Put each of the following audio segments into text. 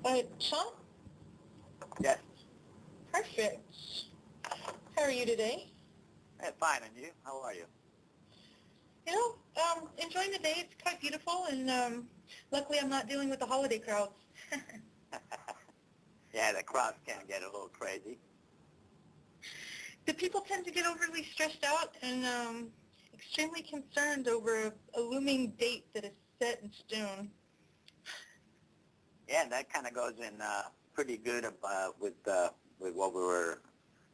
Shawn? Yes. Perfect. How are you today? Fine, and you? How are you? Enjoying the day. It's quite beautiful, and luckily I'm not dealing with the holiday crowds. Yeah, the crowds can get a little crazy. The people tend to get overly stressed out and extremely concerned over a looming date that is set in stone. Yeah, that kind of goes in pretty good with what we were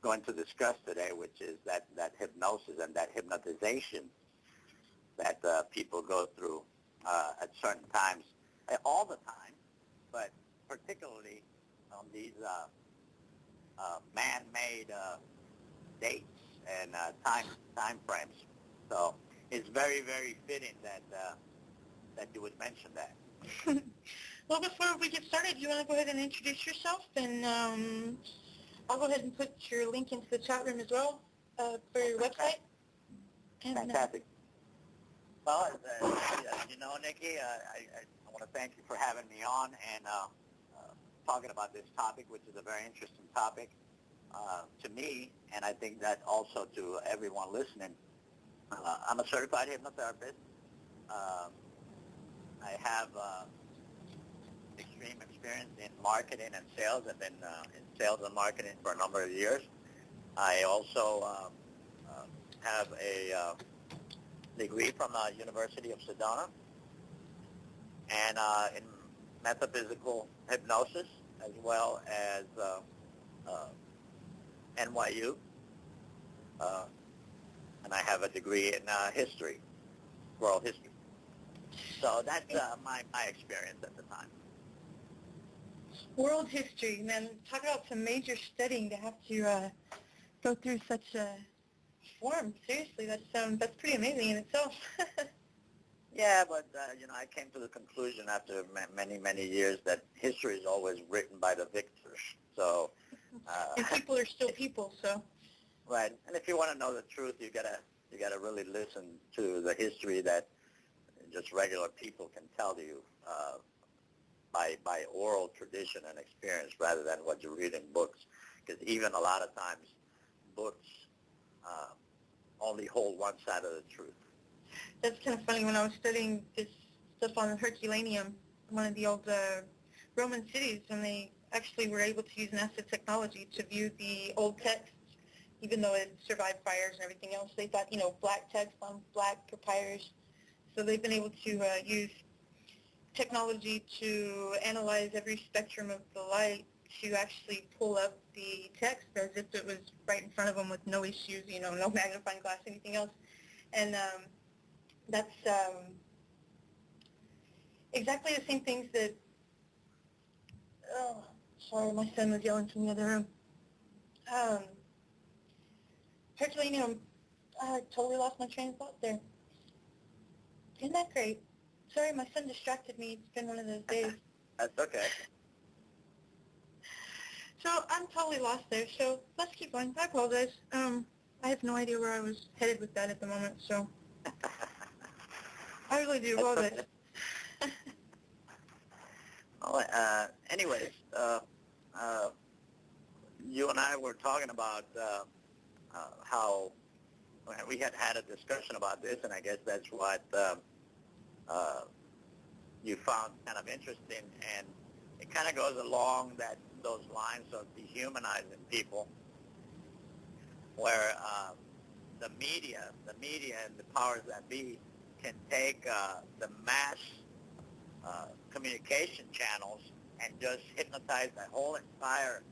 going to discuss today, which is that hypnosis and that hypnotization that people go through at certain times, all the time, but particularly on these man-made dates and time frames. So it's very, very fitting that you would mention that. Well, before we get started, you want to go ahead and introduce yourself, and I'll go ahead and put your link into the chat room as well for your website. And, Fantastic. Well, as you know, Nikki, I want to thank you for having me on and talking about this topic, which is a very interesting topic to me, and I think that also to everyone listening. I'm a certified hypnotherapist. I have extreme experience in marketing and sales. I've been in sales and marketing for a number of years. I also have a degree from the University of Sedona and in metaphysical hypnosis, as well as NYU. And I have a degree in history, world history. So that's my experience at the time. World history, man. Talk about some major studying to have to go through such a form. Seriously, that's pretty amazing in itself. Yeah, but I came to the conclusion after many years that history is always written by the victors. So and people are still people, so. Right, and if you want to know the truth, you gotta really listen to the history that just regular people can tell you by oral tradition and experience, rather than what you read in books. Because even a lot of times, books only hold one side of the truth. That's kind of funny. When I was studying this stuff on Herculaneum, one of the old Roman cities, when they actually were able to use NASA technology to view the old texts, even though it survived fires and everything else, they thought, black text on black papyrus. So they've been able to use technology to analyze every spectrum of the light to actually pull up the text as if it was right in front of them with no issues, no magnifying glass, anything else. And that's exactly the same things that, oh, sorry, my son was yelling from the other room. Herculaneum, I totally lost my train of thought there. Isn't that great? Sorry, my son distracted me. It's been one of those days. That's okay. So I'm totally lost there, so let's keep going. I apologize. I have no idea where I was headed with that at the moment, so I really do apologize. Well, anyways, you and I were talking about how we had a discussion about this, and I guess that's what you found kind of interesting, and it kind of goes along those lines of dehumanizing people, where the media and the powers that be can take the mass communication channels and just hypnotize the whole entire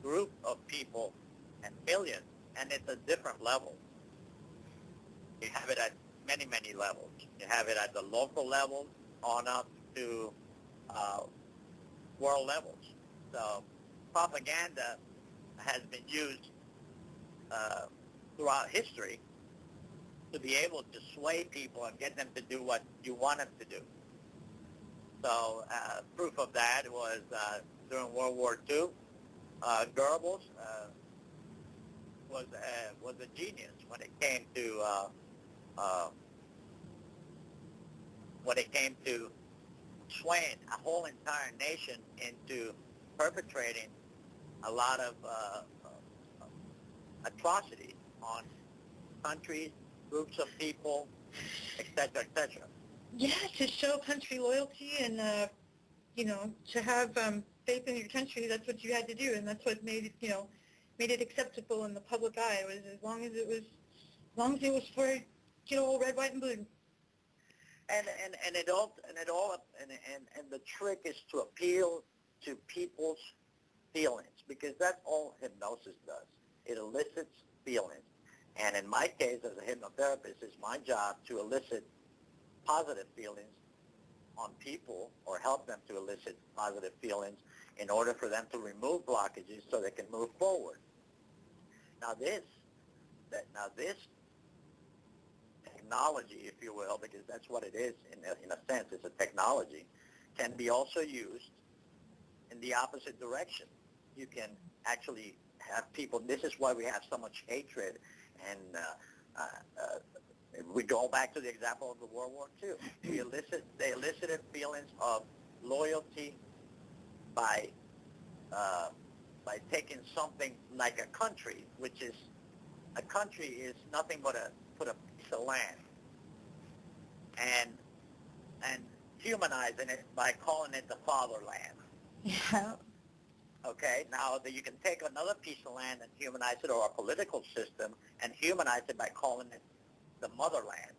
group of people and millions, and it's a different level. You have it at many levels. You have it at the local level on up to world levels. So propaganda has been used throughout history to be able to sway people and get them to do what you want them to do. So proof of that was during World War II, Goebbels was a genius when it came to swaying a whole entire nation into perpetrating a lot of atrocities on countries, groups of people, etc., etc. Yeah, to show country loyalty and, to have faith in your country, that's what you had to do, and that's what made it, made it acceptable in the public eye. Was as long as it was for, red, white, and blue. And the trick is to appeal to people's feelings, because that's all hypnosis does. It elicits feelings. And in my case, as a hypnotherapist, it's my job to elicit positive feelings on people, or help them to elicit positive feelings in order for them to remove blockages so they can move forward. Now this technology, if you will, because that's what it is in a sense, it's a technology, can be also used in the opposite direction. You can actually have people, this is why we have so much hatred, and we go back to the example of the World War II. They elicited feelings of loyalty by taking something like a country, which is, a country is nothing but a piece of land, and humanizing it by calling it the fatherland. Yeah. Okay, now that you can take another piece of land and humanize it, or a political system, and humanize it by calling it the motherland,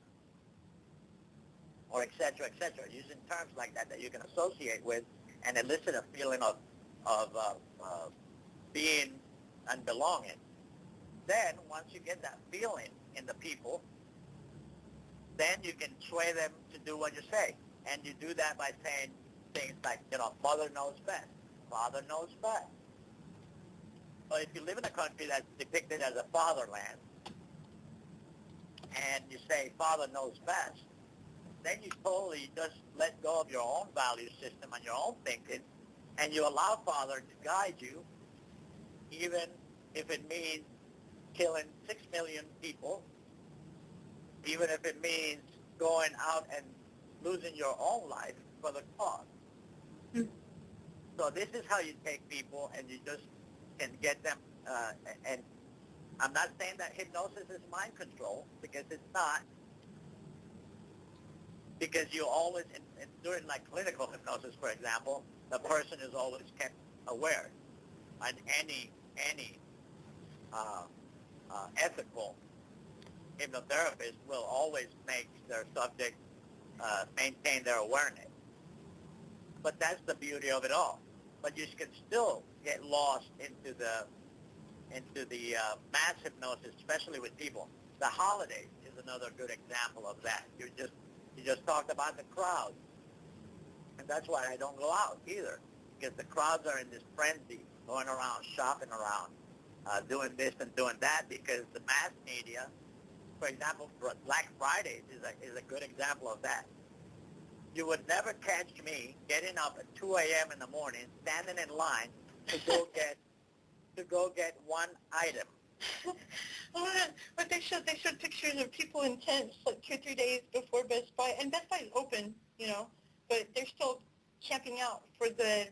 or et cetera, using terms like that you can associate with and elicit a feeling of being and belonging. Then, once you get that feeling in the people, then you can sway them to do what you say. And you do that by saying things like, mother knows best, father knows best. But if you live in a country that's depicted as a fatherland, and you say father knows best, then you totally just let go of your own value system and your own thinking, and you allow father to guide you, even if it means killing 6 million people, even if it means going out and losing your own life for the cause. Mm-hmm. So this is how you take people, and you just can get them, and I'm not saying that hypnosis is mind control, because it's not, because you always, during like clinical hypnosis, for example, the person is always kept aware, and any ethical hypnotherapist will always make their subject maintain their awareness. But that's the beauty of it all. But you can still get lost into the mass hypnosis, especially with people. The holidays is another good example of that. You just talked about the crowd, and that's why I don't go out either, because the crowds are in this frenzy, going around, shopping around, doing this and doing that, because the mass media, for example, Black Fridays is a good example of that. You would never catch me getting up at 2 a.m. in the morning, standing in line to go get one item. But they showed pictures of people in tents like 2 or 3 days before Best Buy, and Best Buy is open, but they're still camping out for the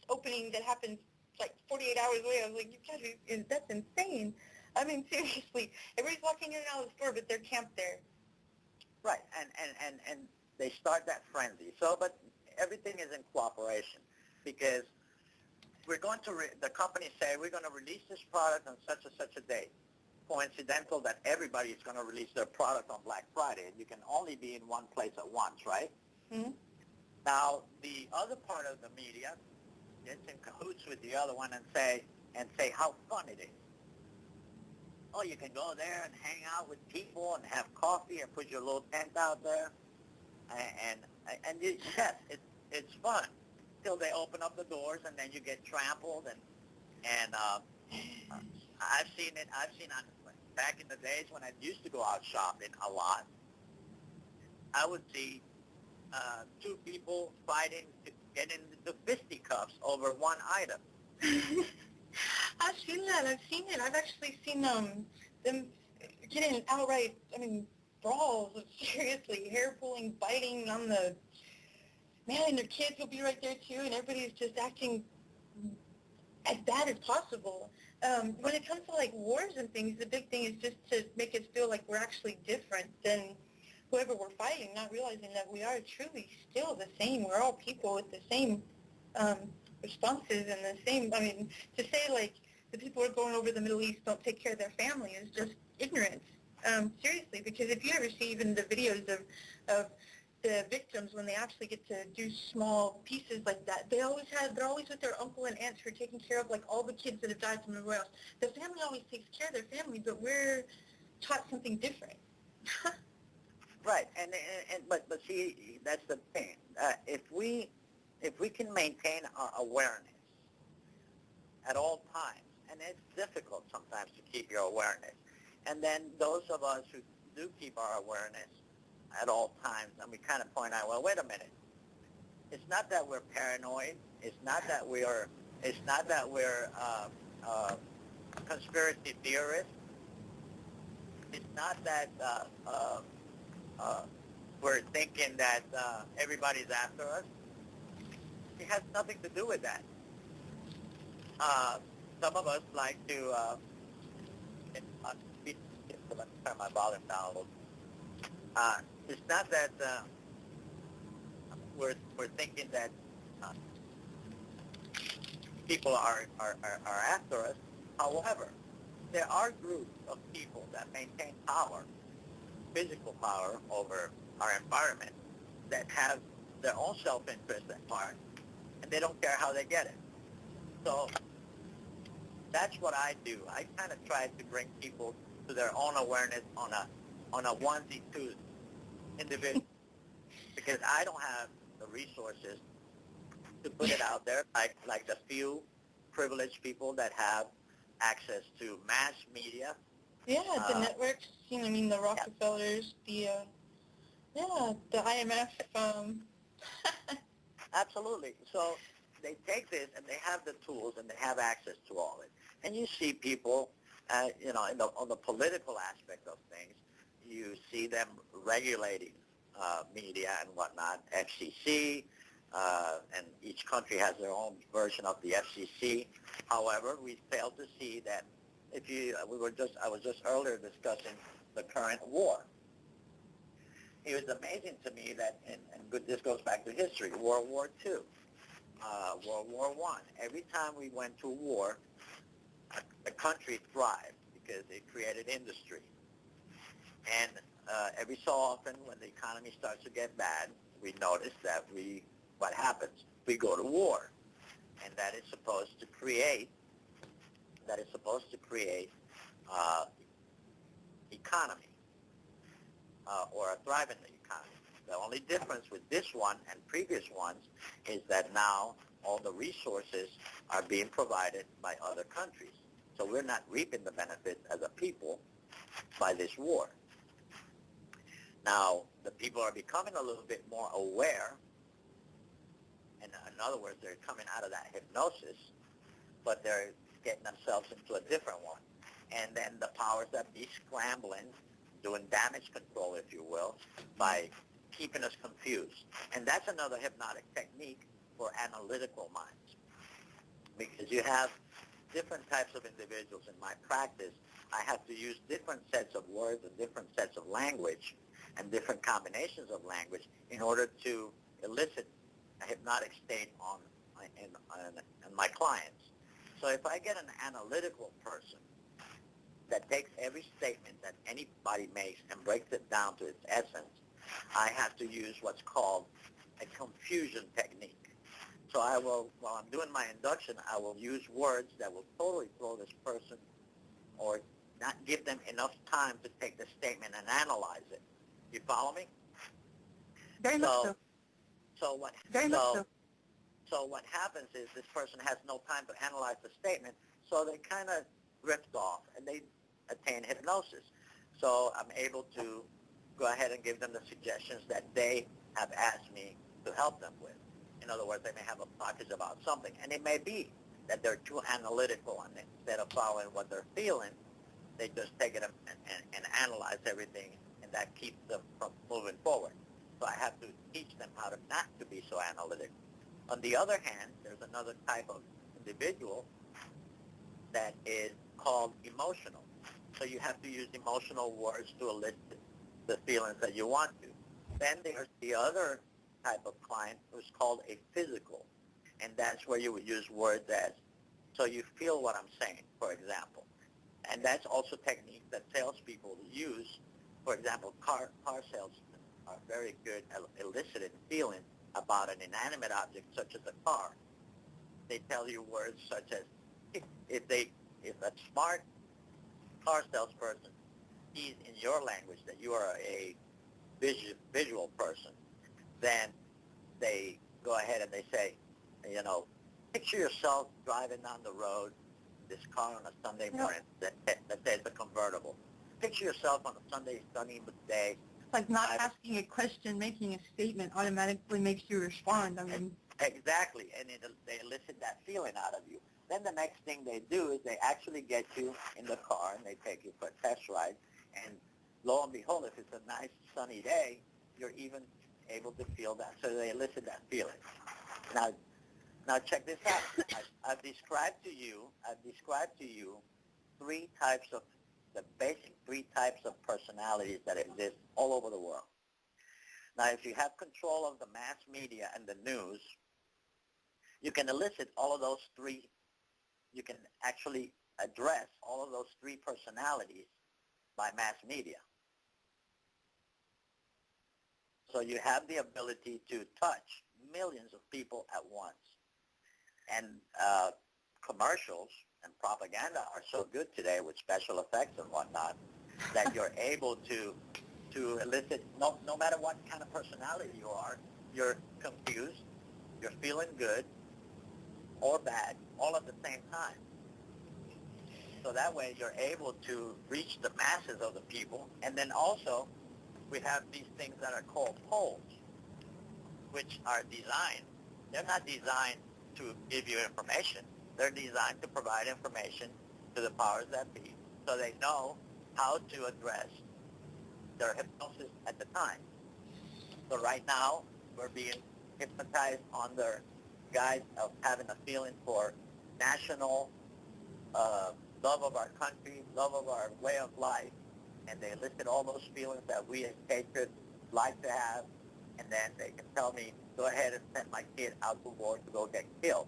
opening that happens like 48 hours away. I was like, that's insane. I mean, seriously, everybody's walking in and out of the store, but they're camped there. Right, and they start that frenzy. So, but everything is in cooperation, because we're going to, the companies say, we're going to release this product on such and such a date. Coincidental that everybody is going to release their product on Black Friday, and you can only be in one place at once, right? Mm-hmm. Now, the other part of the media gets in cahoots with the other one and say how fun it is. Oh, you can go there and hang out with people and have coffee and put your little tent out there, and yes, it's fun till they open up the doors, and then you get trampled, and I've seen back in the days when I used to go out shopping a lot. I would see two people fighting to get into fisticuffs over one item. I've seen that. I've actually seen them getting outright, brawls. Seriously, hair pulling, biting on the man, and their kids will be right there too, and everybody's just acting as bad as possible. When it comes to like wars and things, the big thing is just to make us feel like we're actually different than whoever we're fighting, not realizing that we are truly still the same. We're all people with the same responses and the same, I mean, to say like the people who are going over the Middle East don't take care of their family is just ignorance. Seriously, because if you ever see even the videos of the victims when they actually get to do small pieces like that, they're always with their uncle and aunts who are taking care of like all the kids that have died from everywhere else. The family always takes care of their family, but we're taught something different. Right, but see, that's the thing. If we can maintain our awareness at all times, and it's difficult sometimes to keep your awareness, and then those of us who do keep our awareness at all times, and we kind of point out, well, wait a minute, it's not that we're paranoid, it's not that we're conspiracy theorists, it's not that we're thinking that everybody's after us. It has nothing to do with that. Some of us like to, let me turn my volume down a little. It's not that we're thinking that people are after us. However, there are groups of people that maintain power, physical power over our environment, that have their own self-interest at heart, and they don't care how they get it. So that's what I do. I kind of try to bring people to their own awareness on a onesie, twosie individual, because I don't have the resources to put it out there like the few privileged people that have access to mass media. Yeah, the networks, you know, I mean, the Rockefellers, the IMF. Absolutely. So they take this and they have the tools and they have access to all it. And you see people, you know, on the political aspect of things, you see them regulating media and whatnot, FCC, and each country has their own version of the FCC. However, we fail to see that I was just earlier discussing the current war. It was amazing to me that, and this goes back to history, World War II, World War I. Every time we went to war, the country thrived because it created industry. And every so often, when the economy starts to get bad, we notice that what happens? We go to war, and that is supposed to create economy, or a thriving economy. The only difference with this one and previous ones is that now all the resources are being provided by other countries. So we're not reaping the benefits as a people by this war. Now, the people are becoming a little bit more aware, and in other words, they're coming out of that hypnosis, but they're getting themselves into a different one. And then the powers that be scrambling, doing damage control, if you will, by keeping us confused. And that's another hypnotic technique for analytical minds, because you have different types of individuals. In my practice, I have to use different sets of words and different sets of language and different combinations of language in order to elicit a hypnotic state in my clients. So if I get an analytical person that takes every statement that anybody makes and breaks it down to its essence, I have to use what's called a confusion technique. So I will, while I'm doing my induction, I will use words that will totally throw this person or not give them enough time to take the statement and analyze it. You follow me? Very much so. So what happens is this person has no time to analyze the statement, so they kind of drift off and they attain hypnosis. So I'm able to go ahead and give them the suggestions that they have asked me to help them with. In other words, they may have a blockage about something, and it may be that they're too analytical, and instead of following what they're feeling, they just take it and analyze everything, and that keeps them from moving forward. So I have to teach them how to not to be so analytic. On the other hand, there's another type of individual that is called emotional. So you have to use emotional words to elicit the feelings that you want to. Then there's the other type of client who's called a physical, and that's where you would use words as, so you feel what I'm saying, for example. And that's also techniques that salespeople use. For example, car salesmen are very good at eliciting feelings about an inanimate object such as a car. They tell you words such as, if a smart car salesperson sees in your language that you are a visual person, then they go ahead and they say, picture yourself driving down the road, this car on a Sunday morning, that says a convertible. Picture yourself on a Sunday sunny day. Like not asking a question, making a statement automatically makes you respond. I mean, exactly, and they elicit that feeling out of you. Then the next thing they do is they actually get you in the car and they take you for a test ride. And lo and behold, if it's a nice sunny day, you're even able to feel that. So they elicit that feeling. Now check this out. I've described to you the basic three types of personalities that exist all over the world. Now, if you have control of the mass media and the news, you can elicit all of those three. You can actually address all of those three personalities by mass media. So you have the ability to touch millions of people at once. And commercials and propaganda are so good today with special effects and whatnot that you're able to elicit, no matter what kind of personality you are, you're confused, you're feeling good or bad all at the same time. So that way you're able to reach the masses of the people. And then also we have these things that are called polls, which are designed. They're not designed to give you information. They're designed to provide information to the powers that be so they know how to address their hypnosis at the time. So right now, we're being hypnotized on the guise of having a feeling for national love of our country, love of our way of life, and they elicit all those feelings that we as patriots like to have, and then they can tell me, go ahead and send my kid out to war to go get killed.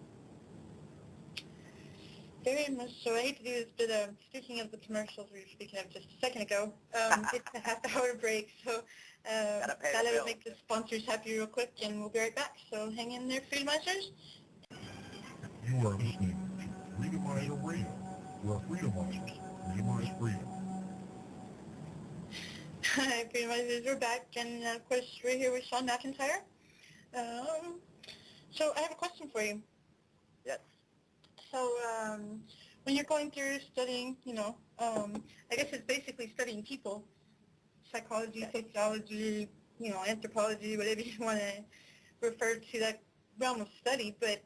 Very much so. I hate to do this, but speaking of the commercials we were speaking of just a second ago, it's a half-hour break, so that'll make the sponsors happy real quick, and we'll be right back. So hang in there, Freedomizers. You are listening to Freedomizer Radio, where Freedomizers freedomize freedom. Hi, Freedomizers, we're back, and of course we're here with Shawn MacIntyre. So I have a question for you. Yes. So when you're going through studying, I guess it's basically studying people, psychology, sociology, anthropology, whatever you want to refer to that realm of study, but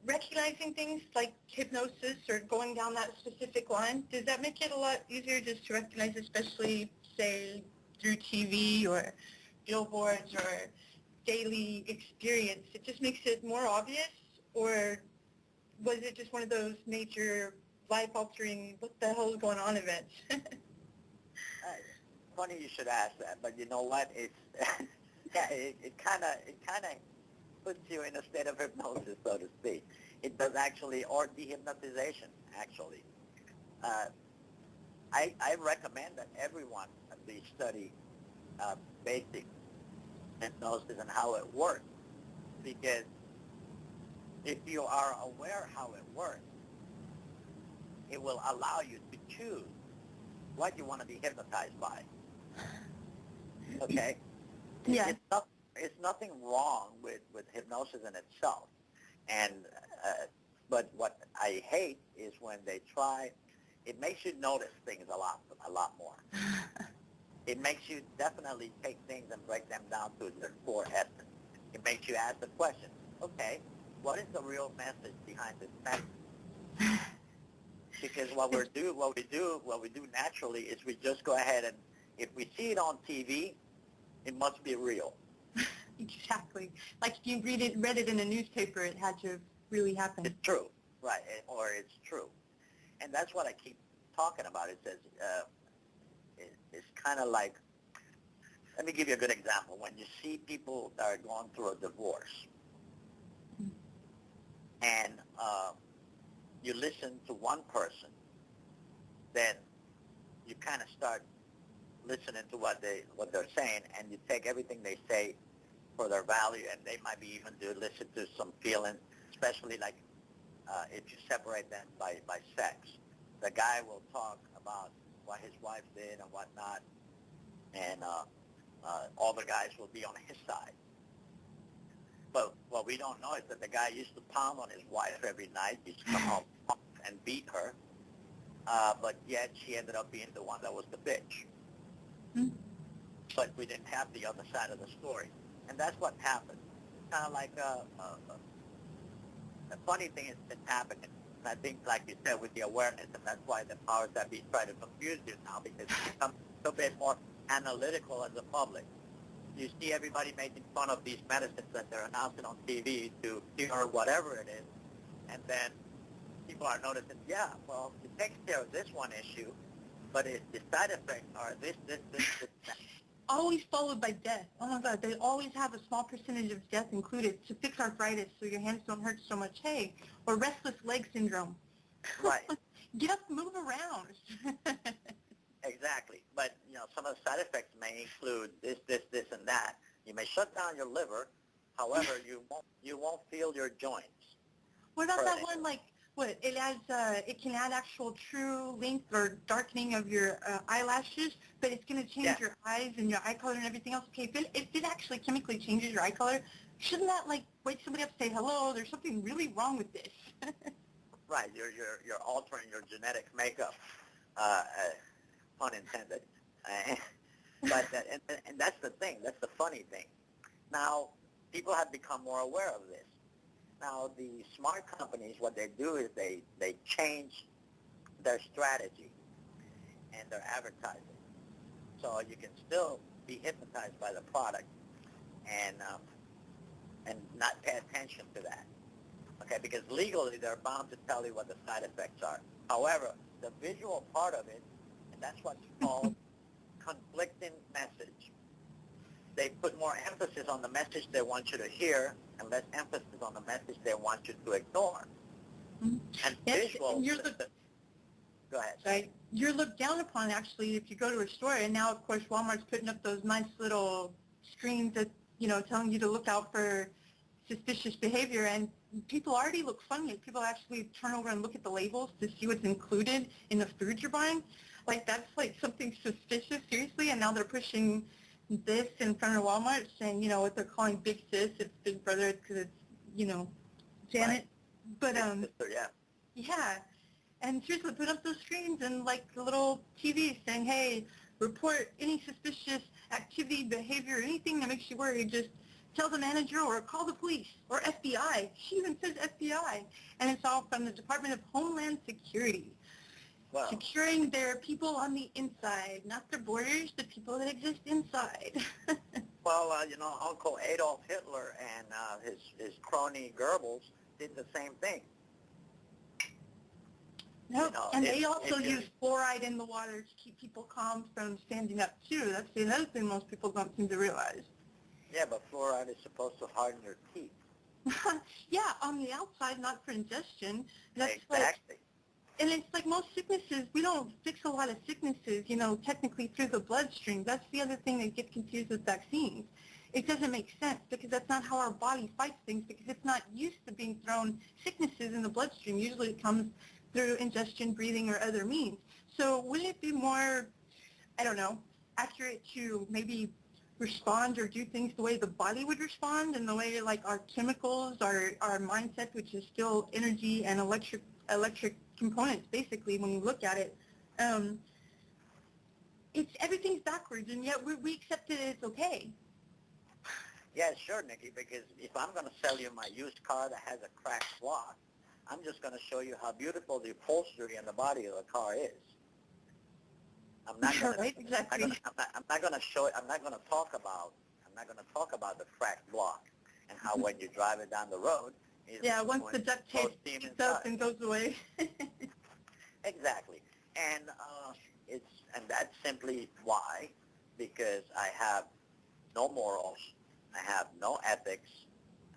recognizing things like hypnosis or going down that specific line, does that make it a lot easier just to recognize, especially, say, through TV or billboards or daily experience? It just makes it more obvious? Or was it just one of those major life-altering, what the hell is going on events? Funny you should ask that, but you know what? It's it kind of puts you in a state of hypnosis, so to speak. It does actually, or dehypnotization, actually. I recommend that everyone at least study basic hypnosis and how it works, because if you are aware how it works, it will allow you to choose what you want to be hypnotized by. Okay? Yeah. It's nothing wrong with hypnosis in itself. And but what I hate is when they try, it makes you notice things a lot more. It makes you definitely take things and break them down to their core essence. It makes you ask the question, okay, what is the real message behind this message? Because what we do naturally is we just go ahead and if we see it on TV, it must be real. Exactly. Like if you read it in a newspaper, it had to have really happened. It's true, right? Or it's true, and that's what I keep talking about. It says it's kind of like. Let me give you a good example. When you see people that are going through a divorce, and you listen to one person, then you kind of start listening to what they're saying, and you take everything they say for their value, and they might be even to listen to some feeling, especially like if you separate them by sex. The guy will talk about what his wife did and whatnot, and all the guys will be on his side. But what we don't know is that the guy used to pound on his wife every night. He used to come home and beat her, but yet she ended up being the one that was the bitch. Mm-hmm. But we didn't have the other side of the story. And that's what happened. Kind of like the funny thing is it's happening. And I think, like you said, with the awareness, and that's why the powers that be try to confuse you now, because it becomes a little bit more analytical as a public. You see everybody making fun of these medicines that they're announcing on TV to cure whatever it is, and then people are noticing, yeah, well, it takes care of this one issue, but the side effects are this, that. Always followed by death. Oh my God, they always have a small percentage of death included to fix arthritis so your hands don't hurt so much. Hey, or restless leg syndrome. Right. Get up, move around. Exactly. But, some of the side effects may include this, and that. You may shut down your liver. However, you won't feel your joints. What about that one, like, what, it can add actual true length or darkening of your eyelashes, but it's going to change your eyes and your eye color and everything else. Okay, if it actually chemically changes your eye color, shouldn't that, like, wake somebody up and say, hello, there's something really wrong with this? Right. You're altering your genetic makeup, pun intended. But and that's the thing. That's the funny thing. Now, people have become more aware of this. Now, the smart companies, what they do is they change their strategy and their advertising. So you can still be hypnotized by the product and not pay attention to that. Okay, because legally they're bound to tell you what the side effects are. However, the visual part of it, and that's what's called conflicting message. They put more emphasis on the message they want you to hear and less emphasis on the message they want you to ignore. Mm-hmm. And yes, visual... and go ahead. Right. You're looked down upon, actually, if you go to a store. And now, of course, Walmart's putting up those nice little screens that, telling you to look out for suspicious behavior. And people already look funny. People actually turn over and look at the labels to see what's included in the food you're buying. Like, that's like something suspicious, seriously. And now they're pushing this in front of Walmart, saying, what they're calling Big Sis, it's Big Brother because it's, Janet. Right. But, yeah. Yeah. And seriously, put up those screens and like a little TV saying, hey, report any suspicious activity, behavior, anything that makes you worried, just tell the manager or call the police or FBI. She even says FBI. And it's all from the Department of Homeland Security. Wow. Securing their people on the inside, not their borders, the people that exist inside. Well, Uncle Adolf Hitler and his crony Goebbels did the same thing. Nope. And they also use fluoride in the water to keep people calm from standing up, too. That's the other thing most people don't seem to realize. Yeah, but fluoride is supposed to harden your teeth. Yeah, on the outside, not for ingestion. That's exactly. And it's like most sicknesses, we don't fix a lot of sicknesses, technically through the bloodstream. That's the other thing that gets confused with vaccines. It doesn't make sense because that's not how our body fights things, because it's not used to being thrown sicknesses in the bloodstream. Usually it comes through ingestion, breathing, or other means. So wouldn't it be more, accurate to maybe respond or do things the way the body would respond, and the way like our chemicals, our mindset, which is still energy and electric components, basically, when you look at it, everything's backwards, and yet we accept it as okay. Yeah, sure, Nikki, because if I'm going to sell you my used car that has a cracked block, I'm just going to show you how beautiful the upholstery and the body of the car is. I'm not going Right, exactly. I'm not going to show it. I'm not going to talk about the cracked block and how when you drive it down the road, Yeah, once the duct tape sticks up and goes away. Exactly, and that's simply why, because I have no morals, I have no ethics,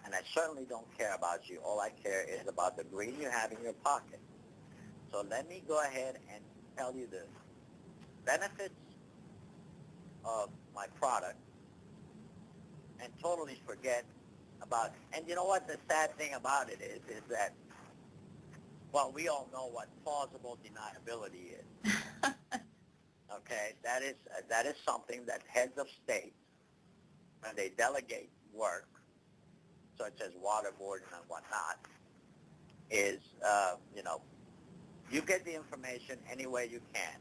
and I certainly don't care about you. All I care is about the green you have in your pocket. So let me go ahead and tell you the benefits of my product and totally forget about, and you know what the sad thing about it is that, well, we all know what plausible deniability is. Okay, that is something that heads of state, when they delegate work, such as waterboarding and whatnot, is, you get the information any way you can.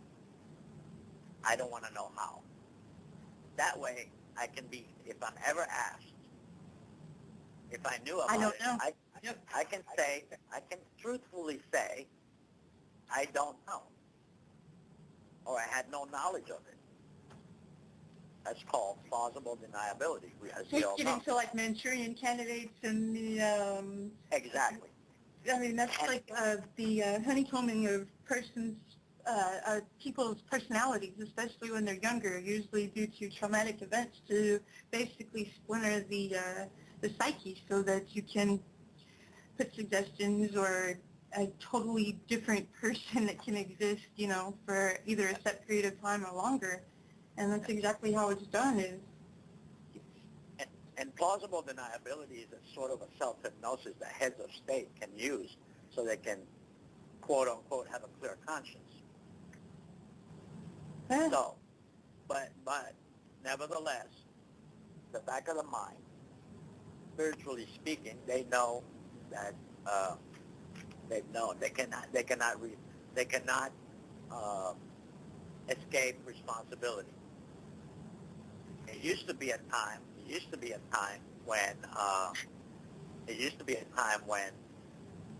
I don't want to know how. That way, I can be, if I'm ever asked, if I knew about I don't know. I can truthfully say, I don't know, or I had no knowledge of it. That's called plausible deniability. Take it into like Manchurian candidates and the, Exactly. I mean, that's like the honeycombing of people's personalities, especially when they're younger, usually due to traumatic events, to basically splinter the psyche so that you can put suggestions or a totally different person that can exist, for either a set period of time or longer. And that's exactly how it's done. And plausible deniability is a sort of a self-hypnosis that heads of state can use so they can, quote unquote, have a clear conscience. So, but nevertheless, the back of the mind, spiritually speaking, they know that they cannot escape responsibility. It used to be a time when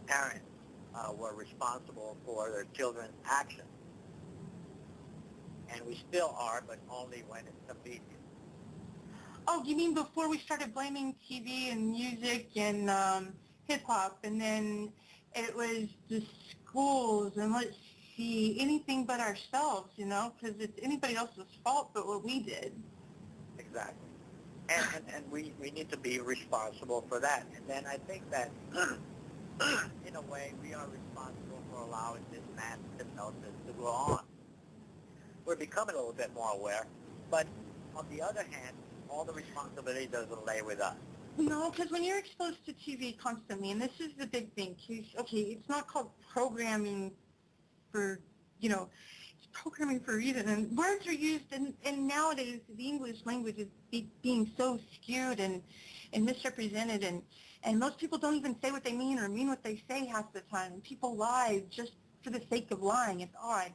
parents were responsible for their children's actions, and we still are, but only when it's convenient. Oh, you mean before we started blaming TV and music and hip-hop, and then it was the schools, and let's see, anything but ourselves, because it's anybody else's fault but what we did. Exactly. And we need to be responsible for that. And then I think that, in a way, we are responsible for allowing this mass hypnosis to go on. We're becoming a little bit more aware, but on the other hand, all the responsibility doesn't lay with us. No, because when you're exposed to TV constantly, and this is the big thing, okay, it's not called programming for, it's programming for a reason, and words are used, and nowadays the English language is being so skewed and misrepresented, and most people don't even say what they mean or mean what they say half the time. People lie just for the sake of lying. It's odd.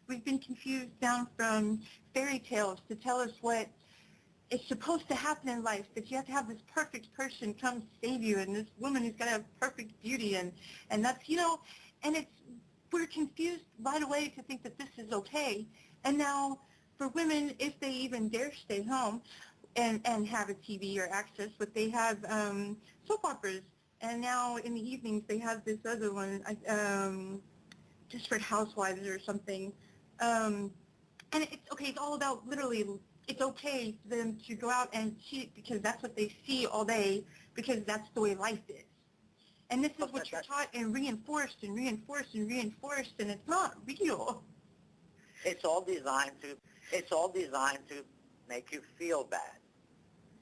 We've been confused down from fairy tales to tell us what it's supposed to happen in life, that you have to have this perfect person come save you, and this woman who's got to have perfect beauty, and that's, and we're confused right away to think that this is okay. And now for women, if they even dare stay home and have a TV or access, but they have soap operas, and now in the evenings they have this other one, Desperate Housewives or something. And it's okay, it's all about literally, it's okay for them to go out and cheat because that's what they see all day, because that's the way life is. And this is what you're taught and reinforced and reinforced and reinforced, and it's not real. It's all designed to make you feel bad.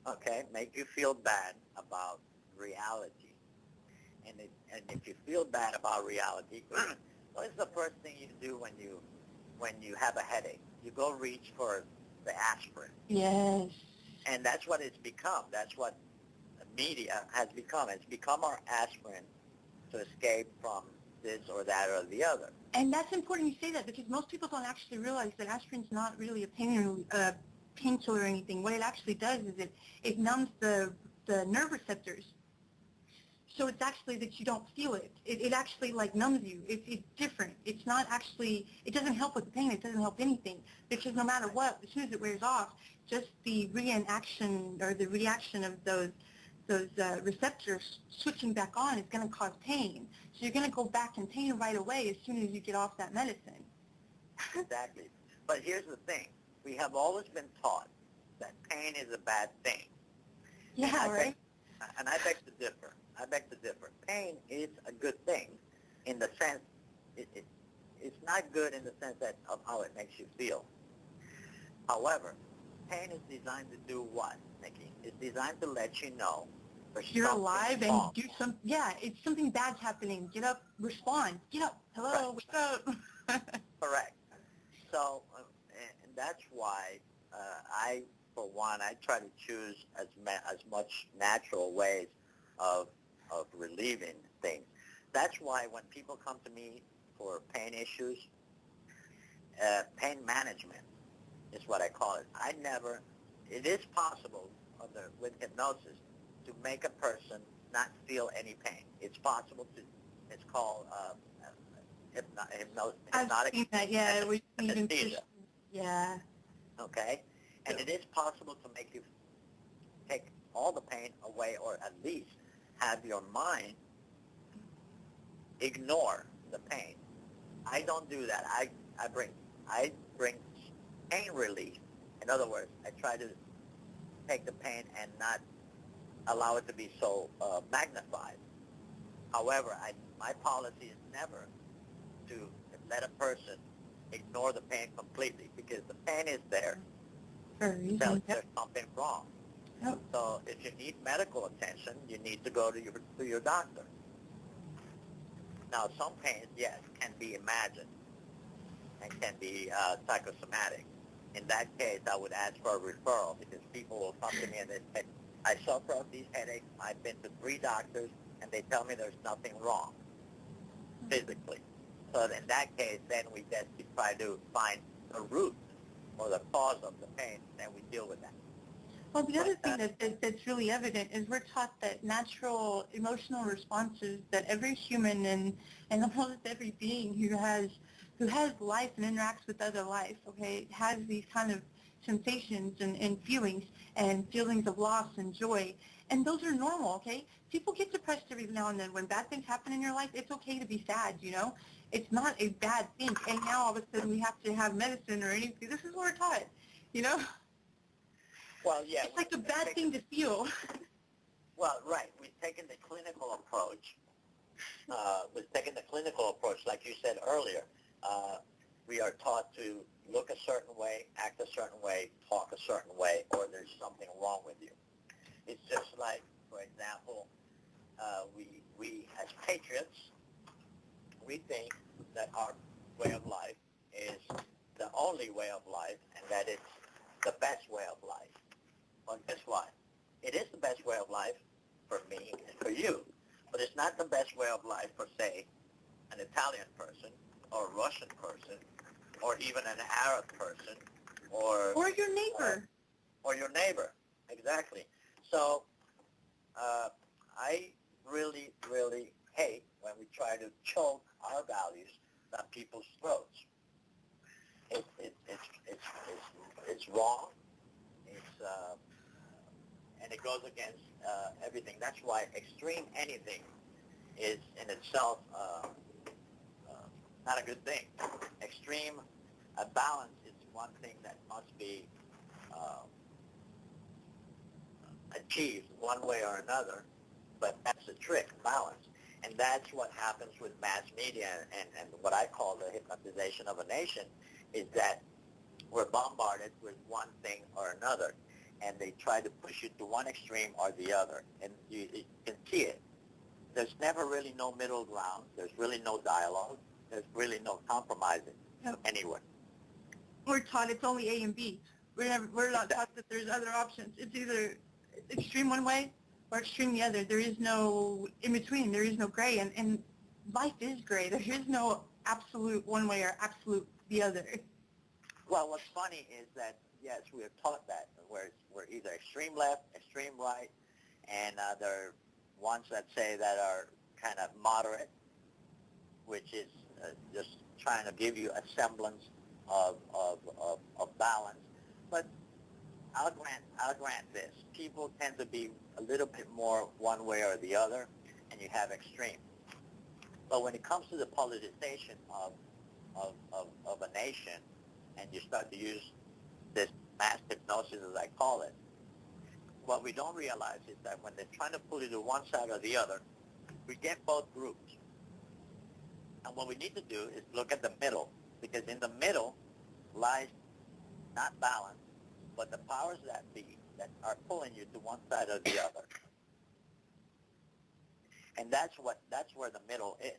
Okay? Make you feel bad about reality. And if you feel bad about reality, what is the first thing you do when you have a headache? You go reach for the aspirin. Yes. And that's what it's become. That's what media has become. It's become our aspirin to escape from this or that or the other. And that's important you say that, because most people don't actually realize that aspirin's not really a painkiller or anything. What it actually does is it numbs the nerve receptors. So it's actually that you don't feel it. It actually like numbs you. It's different. It's not actually, it doesn't help with the pain. It doesn't help anything, because no matter what, as soon as it wears off, just the reenaction or the reaction of those receptors switching back on is going to cause pain. So you're going to go back in pain right away as soon as you get off that medicine. Exactly. But here's the thing. We have always been taught that pain is a bad thing. Yeah, right? And I beg to differ. Pain is a good thing in the sense, it's not good in the sense of how it makes you feel. However, pain is designed to do what, Nikki? It's designed to let you know there's You're something alive and wrong. do some, yeah, it's something bad's happening. Get up, respond. Get up. Hello, wake up. Correct. So, and that's why I, for one, I try to choose as much natural ways of relieving things. That's why when people come to me for pain issues, pain management is what I call it. It is possible with hypnosis to make a person not feel any pain. It's possible to, it's called hypnotic I've seen that, yeah. We even push, anesthesia. yeah. Okay? And it is possible to make you take all the pain away, or at least have your mind ignore the pain. I don't do that. I bring pain relief. In other words, I try to take the pain and not allow it to be so magnified. However, my policy is never to let a person ignore the pain completely, because the pain is there. There's something wrong. Yep. So if you need medical attention, you need to go to your doctor. Now, some pains, yes, can be imagined and can be psychosomatic. In that case, I would ask for a referral, because people will come to me and they say, I suffer from these headaches. I've been to 3 doctors, and they tell me there's nothing wrong physically. So in that case, then we just try to find the root or the cause of the pain, and we deal with that. Well, the other thing that's really evident is we're taught that natural emotional responses that every human and almost every being who has life and interacts with other life, okay, has these kind of sensations and feelings of loss and joy. And those are normal, okay? People get depressed every now and then. When bad things happen in your life, it's okay to be sad, you know? It's not a bad thing. And now all of a sudden we have to have medicine or anything. This is what we're taught, you know? Well, yeah. It's like a bad thing to feel. Well, right. We've taken the clinical approach. Like you said earlier. We are taught to look a certain way, act a certain way, talk a certain way, or there's something wrong with you. It's just like, for example, we as patriots, we think that our way of life is the only way of life, and that it's the best way of life. Well, guess what? It is the best way of life for me and for you, but it's not the best way of life for, say, an Italian person or a Russian person or even an Arab person or your neighbor. Or your neighbor, exactly. So I really, really hate when we try to choke our values down people's throats. It's wrong. And it goes against everything. That's why extreme anything is in itself not a good thing. Extreme balance is one thing that must be achieved one way or another, but that's the trick, balance. And that's what happens with mass media and what I call the hypnotization of a nation, is that we're bombarded with one thing or another, and they try to push you to one extreme or the other. And you can see it. There's never really no middle ground. There's really no dialogue. There's really no compromising anywhere. We're taught it's only A and B. We're not taught that there's other options. It's either extreme one way or extreme the other. There is no in between. There is no gray. And life is gray. There is no absolute one way or absolute the other. Well, what's funny is that, yes, we're taught that. We're either extreme left, extreme right, and ones that say that are kind of moderate, which is just trying to give you a semblance of balance. But I'll grant this. People tend to be a little bit more one way or the other, and you have extreme. But when it comes to the politicization of a nation, and you start to use this mass hypnosis, as I call it, what we don't realize is that when they're trying to pull you to one side or the other, we get both groups. And what we need to do is look at the middle, because in the middle lies not balance, but the powers that be that are pulling you to one side or the other. And that's where the middle is.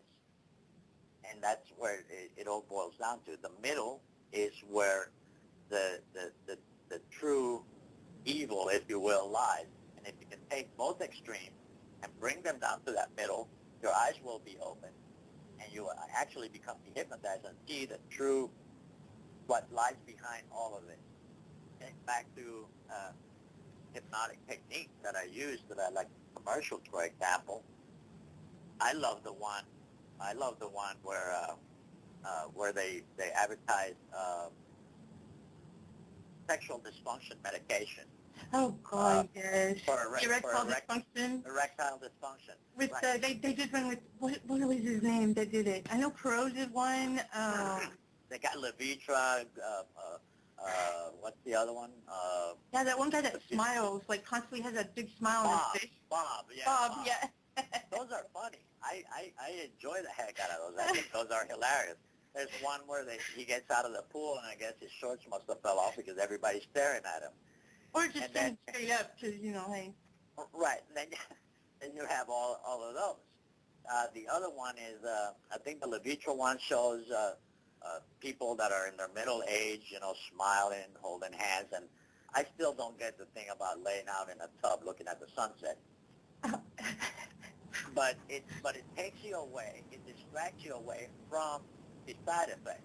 And that's where it all boils down to. The middle is where the true evil, if you will, lies. And if you can take both extremes and bring them down to that middle, your eyes will be open, and you will actually become hypnotized and see the true, what lies behind all of it. And back to hypnotic techniques that I use, that I like commercials, for example. I love the one where they advertise sexual dysfunction medication. Oh God, yes. For Erectile dysfunction. Erectile dysfunction. With Right. they did one with what was his name that did it? I know Perot did one. They got Levitra. What's the other one? Yeah, that one guy that smiles, like constantly has that big smile on his face. Bob, yeah. Bob, yeah. Those are funny. I enjoy the heck out of those. I think those are hilarious. There's one where he gets out of the pool, and I guess his shorts must have fell off because everybody's staring at him. Or just And then- saying straight up, because, hey. Right. Then you have all of those. The other one is, I think the Levitra one shows people that are in their middle age, smiling, holding hands, and I still don't get the thing about laying out in a tub looking at the sunset. But it takes you away, it distracts you away from the side effects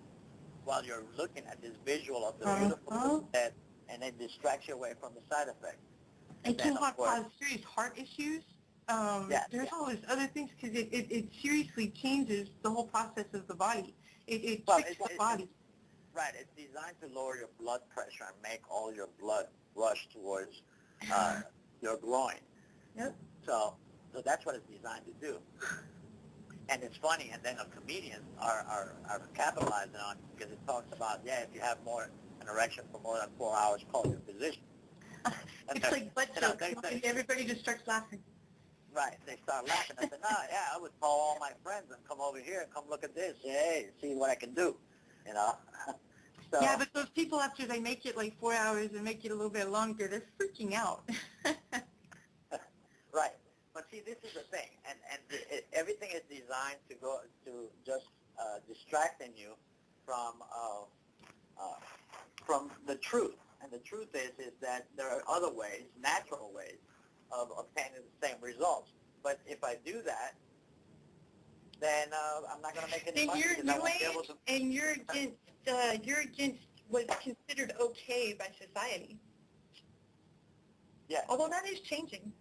while you're looking at this visual of the beautiful sunset, and it distracts you away from the side effects. It can cause serious heart issues. There's all these other things, because it seriously changes the whole process of the body. It tricks the body. Right. It's designed to lower your blood pressure and make all your blood rush towards your groin. Yep. So that's what it's designed to do. And it's funny, and then comedians are capitalizing on it, because it talks about, if you have an erection for more than 4 hours, call your physician. It's like butt jokes. Everybody just starts laughing. Right. They start laughing. I said, I would call all my friends and come over here and come look at this. Hey, see what I can do, So, yeah, but those people, after they make it like 4 hours and make it a little bit longer, they're freaking out. Right. But see, this is the thing, and everything is designed to go to just distracting you from the truth. And the truth is that there are other ways, natural ways, of obtaining the same results. But if I do that, then I'm not going to make any money. You're new age, and you're against what's considered okay by society. Yeah. Although that is changing.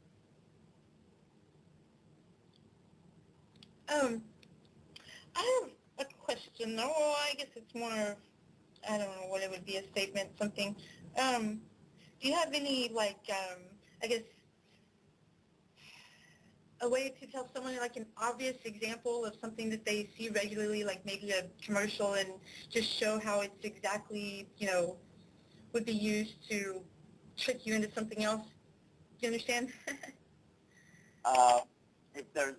I have a question, though. Well, I guess it's more of, I don't know what it would be, a statement, something. Do you have any, I guess, a way to tell someone, like, an obvious example of something that they see regularly, like maybe a commercial, and just show how it's exactly, would be used to trick you into something else? Do you understand? If there's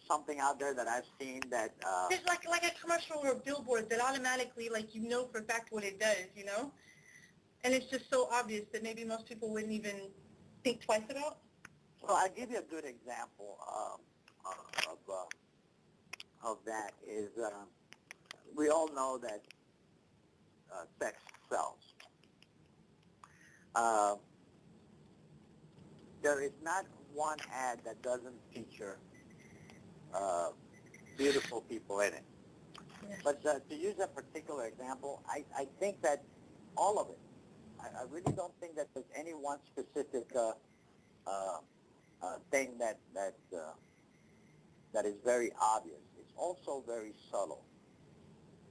something out there that I've seen that It's like a commercial or a billboard that automatically, for a fact what it does, and it's just so obvious that maybe most people wouldn't even think twice about. Well, I'll give you a good example of that. Is we all know that sex sells. There is not one ad that doesn't feature beautiful people in it. Yes. But to use a particular example, I think that all of it. I really don't think that there's any one specific thing that is very obvious. It's also very subtle.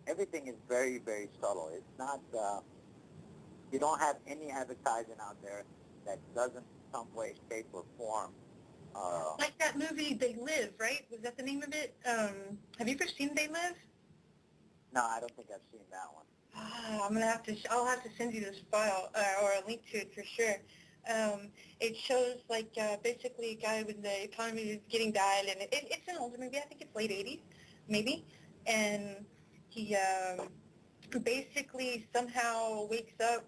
Everything is very, very subtle. It's not, you don't have any advertising out there that doesn't in some way, shape, or form. Like that movie, They Live, right? Was that the name of it? Have you ever seen They Live? No, I don't think I've seen that one. I'm gonna have to. I'll have to send you this file or a link to it for sure. It shows like basically a guy with the economy is getting died, and it's an older movie. I think it's late '80s, maybe. And he basically somehow wakes up,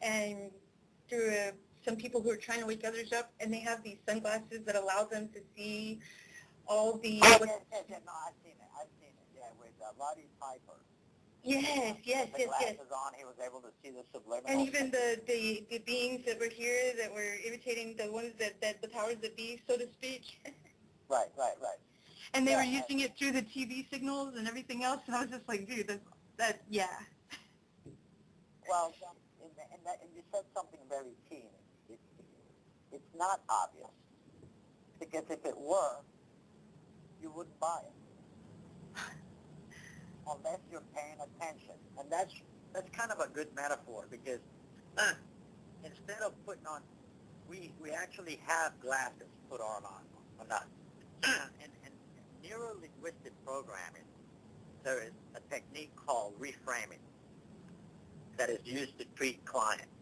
and through some people who are trying to wake others up, and they have these sunglasses that allow them to see all the. Oh, yes, no, I've seen it, yeah, with Roddy Piper. Yes. The glasses on, he was able to see the subliminal. And even the beings that were here that were imitating the ones that the powers that be, so to speak. Right. And they were using it through the TV signals and everything else, and I was just like, dude, yeah. Well, and you said something very key. It's not obvious, because if it were, you wouldn't buy it. Unless you're paying attention. And that's kind of a good metaphor, because instead of putting on, we actually have glasses put on us. And neuro-linguistic programming, there is a technique called reframing that is used to treat clients.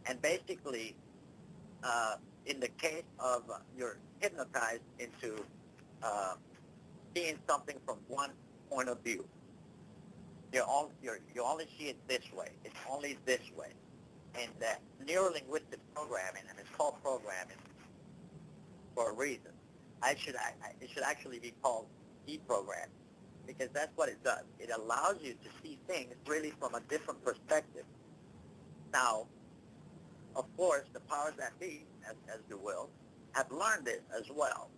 And basically, in the case of you're hypnotized into seeing something from one point of view, you only see it this way. It's only this way. And that neuro-linguistic programming, and it's called programming for a reason. It should actually be called deprogramming, because that's what it does. It allows you to see things really from a different perspective. Now, of course, the powers that be, as you will, have learned this as well.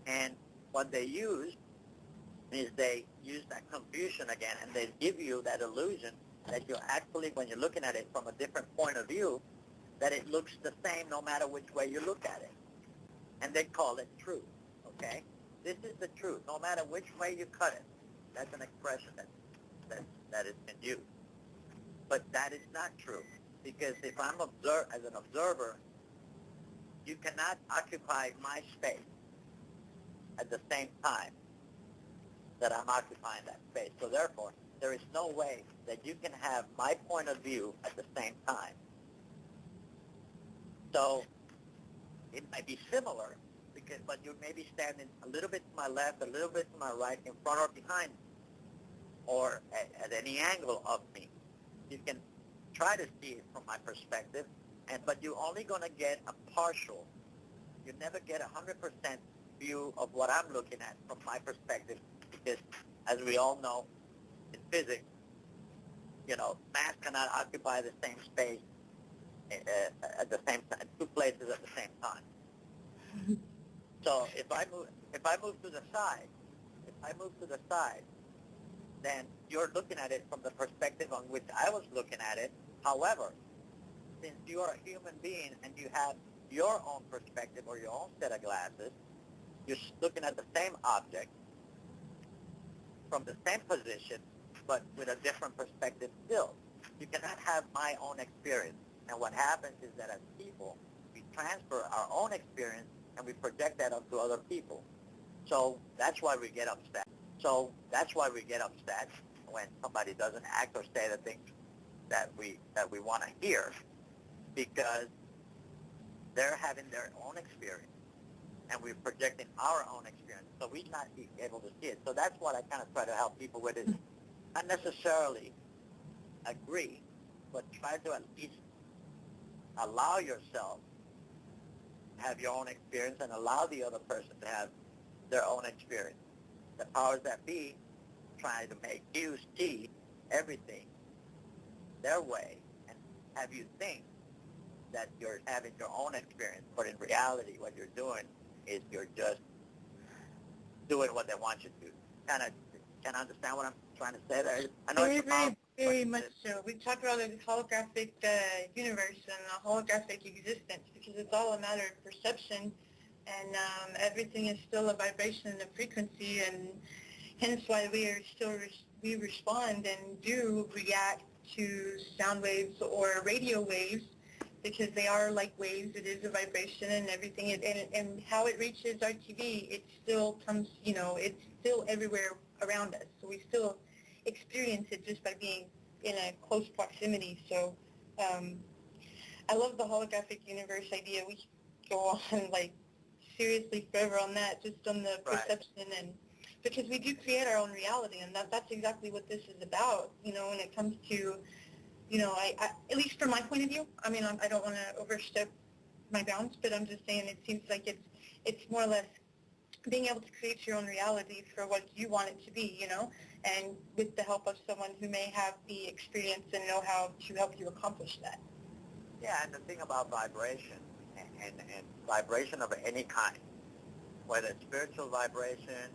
And what they use is they use that confusion again, and they give you that illusion that you actually, when you're looking at it from a different point of view, that it looks the same no matter which way you look at it. And they call it truth, okay? This is the truth, no matter which way you cut it. That's an expression that has been used. But that is not true, because if I'm as an observer, you cannot occupy my space at the same time that I'm occupying that space. So therefore, there is no way that you can have my point of view at the same time. So it might be similar, but you may be standing a little bit to my left, a little bit to my right, in front or behind me, or at any angle of me. You can try to see it from my perspective, but you're only going to get a partial. You never get 100% view of what I'm looking at from my perspective, because as we all know, in physics, mass cannot occupy the same space at the same time, two places at the same time. So if I move to the side, then you're looking at it from the perspective on which I was looking at it. However, since you are a human being and you have your own perspective or your own set of glasses, you're looking at the same object from the same position, but with a different perspective still. You cannot have my own experience. And what happens is that as people, we transfer our own experience and we project that onto other people. So that's why we get upset. When somebody doesn't act or say the things that we want to hear, because they're having their own experience and we're projecting our own experience. So we not be able to see it. So that's what I kind of try to help people with, is not necessarily agree, but try to at least allow yourself to have your own experience and allow the other person to have their own experience. The powers that be try to make you see everything their way and have you think that you're having your own experience, but in reality what you're doing is you're just doing what they want you to do. Can understand what I'm trying to say there? I know Very, very much so. We talk about the holographic universe and the holographic existence, because it's all a matter of perception and everything is still a vibration and a frequency, and hence why we respond and do react to sound waves or radio waves, because they are like waves. It is a vibration and everything, and how it reaches our TV, it still comes, it's still everywhere around us. So we still experience it just by being in a close proximity. So I love the holographic universe idea. We could go on like seriously forever on that, just on the perception, and because we do create our own reality, and that's exactly what this is about, when it comes to, I at least from my point of view, I mean, I don't want to overstep my bounds, but I'm just saying it seems like it's more or less being able to create your own reality for what you want it to be, and with the help of someone who may have the experience and know how to help you accomplish that. Yeah, and the thing about vibration, and vibration of any kind, whether it's spiritual vibration,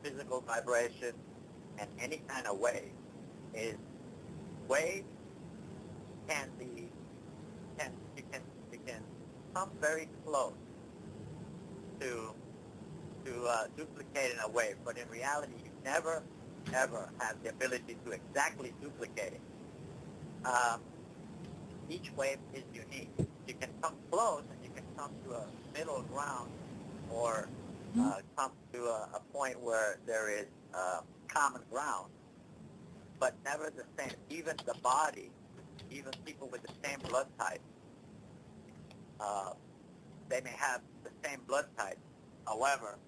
physical vibration, and any kind of wave, is wave you can come very close to duplicating a wave, but in reality you never ever have the ability to exactly duplicate it. Each wave is unique. You can come close and you can come to a middle ground, or come to a point where there is common ground, but never the same. Even the body, even people with the same blood type, they may have the same blood type. However,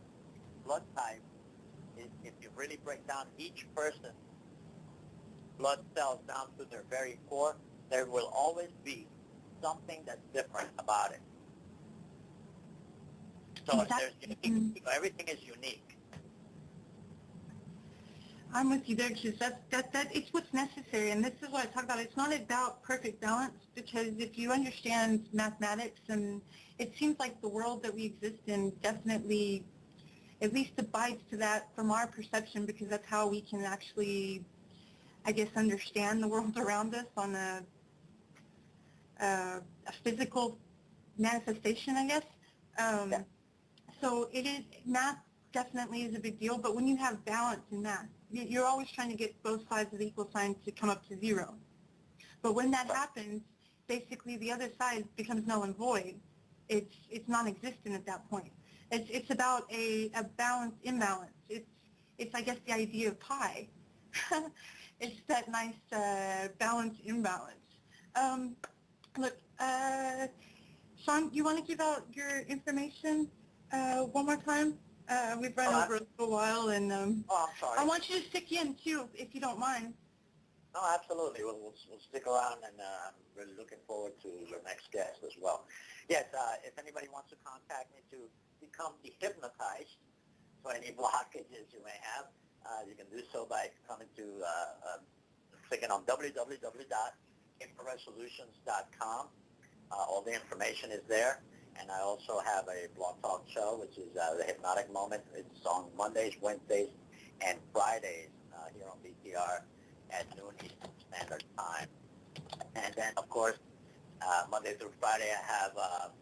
blood type is, if you really break down each person's blood cells down to their very core, there will always be something that's different about it. So everything is unique. I'm with you there, because that it's what's necessary, and this is what I talk about. It's not about perfect balance, because if you understand mathematics, and it seems like the world that we exist in definitely at least abides to that from our perception, because that's how we can actually, I guess, understand the world around us on a physical manifestation, I guess. So it is, math definitely is a big deal, but when you have balance in math, you're always trying to get both sides of the equal sign to come up to zero. But when that happens, basically the other side becomes null and void. It's non-existent at that point. It's about a balance imbalance. It's I guess the idea of pi. It's that nice balance imbalance. Look, Shawn, you want to give out your information one more time? We've run over a little while, and I'm sorry. I want you to stick in too, if you don't mind. No, absolutely. We'll stick around, and I'm really looking forward to your next guest as well. Yes, if anybody wants to contact me to become dehypnotized for any blockages you may have, you can do so by coming to clicking on www.infraredsolutions.com. All the information is there. And I also have a blog talk show, which is the Hypnotic Moment. It's on Mondays, Wednesdays, and Fridays here on BTR at noon Eastern Standard Time. And then, of course, Monday through Friday, I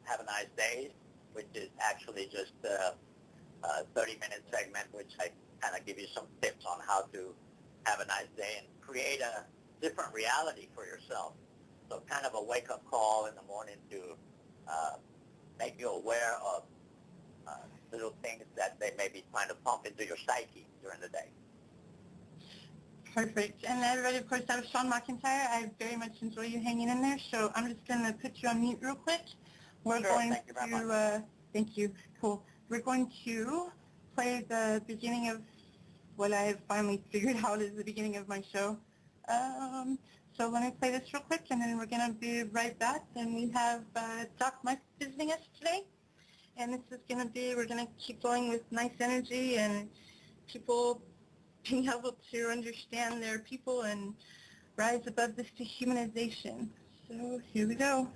have a Nice Day, which is actually just a 30-minute segment, which I kind of give you some tips on how to have a nice day and create a different reality for yourself. So kind of a wake-up call in the morning to make you aware of little things that they may be trying to pump into your psyche during the day. Perfect. And everybody, of course, that was Shawn MacIntyre. I very much enjoy you hanging in there, so I'm just going to put you on mute real quick. We're going thank you very much. Thank you. Cool. We're going to play the beginning of what I have finally figured out is the beginning of my show. So let me play this real quick, and then we're going to be right back. And we have Doc Mike visiting us today. And this is going to be, we're going to keep going with nice energy and people being able to understand their people and rise above this dehumanization. So here we go.